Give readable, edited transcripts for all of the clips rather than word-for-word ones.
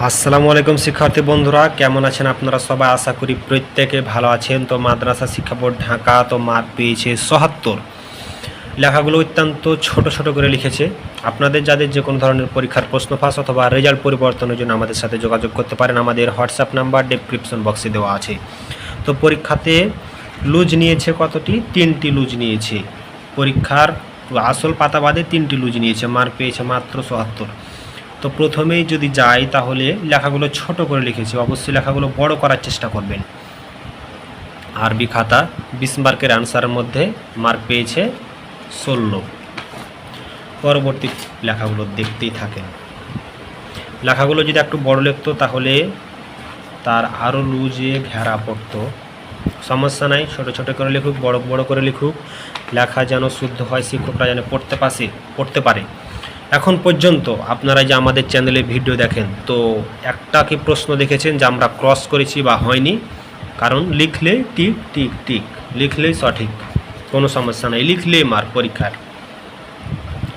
আসসালামু আলাইকুম শিক্ষার্থী বন্ধুরা, কেমন আছেন আপনারা সবাই? আশা করি প্রত্যেকে ভালো আছেন। তো মাদ্রাসা শিক্ষা বোর্ড ঢাকা তো মার্ক পেয়েছে ৭৭। লেখাগুলো অত্যন্ত ছোট ছোট করে লিখেছে। আপনাদের যাদের যে কোনো ধরনের পরীক্ষার প্রশ্ন ফাঁস অথবা রেজাল্ট পরিবর্তনের জন্য আমাদের সাথে যোগাযোগ করতে পারেন। আমাদের হোয়াটসঅ্যাপ নাম্বার ডেসক্রিপশন বক্সে দেওয়া আছে। তো পরীক্ষাতে লুজ নিয়েছে কতটি? 3টি লুজ নিয়েছে। পরীক্ষার আসল পাতা বাদে 3টি লুজ নিয়েছে, মার্ক পেয়েছে মাত্র ৭৭। তো প্রথমেই যদি যাই তাহলে লেখাগুলো ছোট করে লিখেছি, অবশ্যই লেখাগুলো বড় করার চেষ্টা করবেন। আরবি খাতা 20 মার্কের আনসারের মধ্যে মার্ক পেয়েছে 16। পরবর্তী লেখাগুলো দেখতেই থাকেন। লেখাগুলো যদি একটু বড় লিখতো তাহলে তার আরও লুজে ঘেরা পড়তো। সমস্যা নাই, ছোট ছোট করে লিখুক, বড় বড় করে লিখুক, লেখা যেন শুদ্ধ হয়, শিক্ষকরা যেন পড়তে পারে। এখন পর্যন্ত আপনারা যে আমাদের চ্যানেলে ভিডিও দেখেন, তো একটা কি প্রশ্ন দেখেছেন যে আমরা ক্রস করেছি বা হয়নি? কারণ লিখলে টিক টিক টিক, লিখলেই সঠিক, কোনো সমস্যা নাই, লিখলেই মার্ক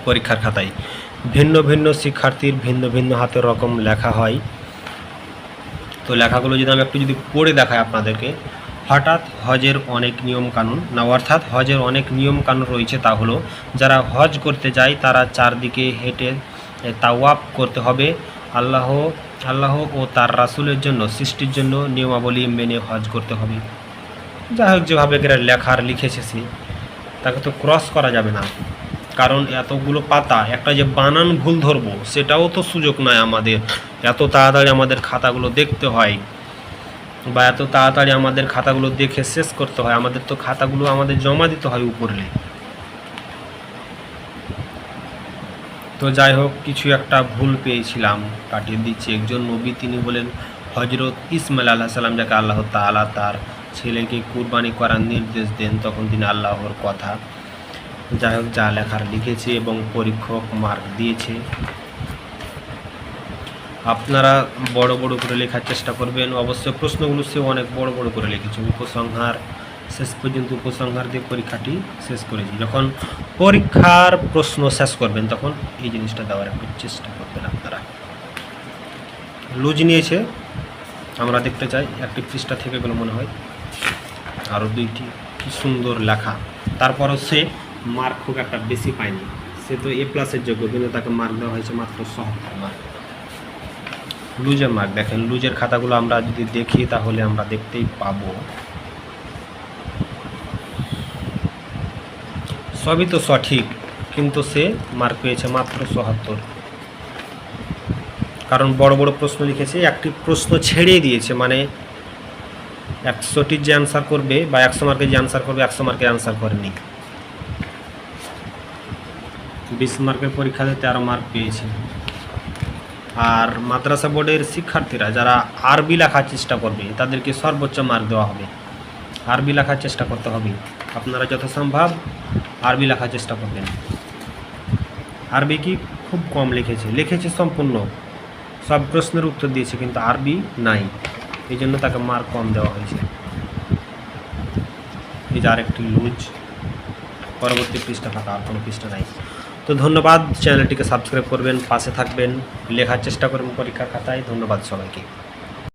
পরীক্ষার খাতায়। ভিন্ন ভিন্ন শিক্ষার্থীর ভিন্ন ভিন্ন হাতের রকম লেখা হয়। তো লেখাগুলো যদি আমি একটু পড়ে দেখাই আপনাদেরকে। হঠাৎ হজের অনেক নিয়ম কানুন না, অর্থাৎ হজের অনেক নিয়ম কানুন রয়েছে। তা হলো, যারা হজ করতে যায় তারা চারদিকে হেঁটে তাওয়াফ করতে হবে। আল্লাহ ও তার রাসূলের জন্য, সৃষ্টির জন্য নিয়মাবলী মেনে হজ করতে হবে। যাই হোক, যেভাবে লেখার লিখেছে সে, তাকে তো ক্রস করা যাবে না, কারণ এতগুলো পাতা একটা যে বানান ভুল ধরবো সেটাও তো সুযোগ নয় আমাদের। এত তাড়াতাড়ি আমাদের খাতাগুলো দেখতে হয় বা এত তাড়াতাড়ি আমাদের খাতাগুলো দেখে শেষ করতে হয়। আমাদের তো খাতাগুলো আমাদের জমা দিতে হয় উপরে। তো যাই হোক, কিছু একটা ভুল পেয়েছিলাম, কাটিয়ে দিচ্ছি। একজন নবী, তিনি বলেন হজরত ইসমাইল আলাইহিস সালাম, যাকে আল্লাহ তাআলা তার ছেলেকে কুরবানি করার নির্দেশ দেন, তখন তিনি আল্লাহর কথা। যাই হোক, যা লেখার লিখেছে এবং পরীক্ষক মার্ক দিয়েছে। আপনারা বড় বড় করে লেখার চেষ্টা করবেন। অবশ্যই প্রশ্নগুলো সে অনেক বড় বড় করে লিখেছে। উপসংহার শেষ পর্যন্ত উপসংহার দিয়ে পরীক্ষাটি শেষ করেছি। যখন পরীক্ষার প্রশ্ন শেষ করবেন তখন এই জিনিসটা দেওয়ার একটু চেষ্টা করবেন আপনারা। লুজ নিয়েছে, আমরা দেখতে চাই একটি পৃষ্ঠা থেকে গেলো মনে হয়, আরও 2টি। কি সুন্দর লেখা, তারপরও সে মার্ক খুব একটা বেশি পায়নি। সে তো A+-এর যোগ্য, কিন্তু তাকে মার্ক দেওয়া হয়েছে মাত্র ৭৭ মার্ক। লুজের মার্ক দেখেন, লুজের খাতাগুলো আমরা যদি দেখি তাহলে আমরা দেখতেই পাবো সবই তো সঠিক, কিন্তু সে মার্ক পেয়েছে মাত্র ৭৭। কারণ বড় বড় প্রশ্ন লিখেছে, একটি প্রশ্ন ছেড়ে দিয়েছে। মানে 100টির যে অ্যান্সার করবে বা 100 মার্কের যে অ্যান্সার করবে, 100 মার্কের অ্যান্সার করেনি। 20 মার্কের পরীক্ষাতে 13 মার্ক পেয়েছে। আর মাদ্রাসা বোর্ডের শিক্ষার্থীরা যারা আরবি লেখার চেষ্টা করবে তাদেরকে সর্বোচ্চ মার্ক দেওয়া হবে। আরবি লেখার চেষ্টা করতে হবে, আপনারা যত সম্ভব আরবি লেখার চেষ্টা করবেন। আরবি কি খুব কম লিখেছে সম্পূর্ণ সব প্রশ্নের উত্তর দিয়েছে, কিন্তু আরবি নাই, এই জন্য তাকে মার্ক কম দেওয়া হয়েছে। এই যে আরেকটি লুজ, পরবর্তী পৃষ্ঠা ফাঁকা, আর কোনো পৃষ্ঠা নাই। তো ধন্যবাদ, চ্যানেলটিকে সাবস্ক্রাইব করবেন, পাশে থাকবেন, লেখার চেষ্টা করবেন পরীক্ষার খাতায়। ধন্যবাদ সবাইকে।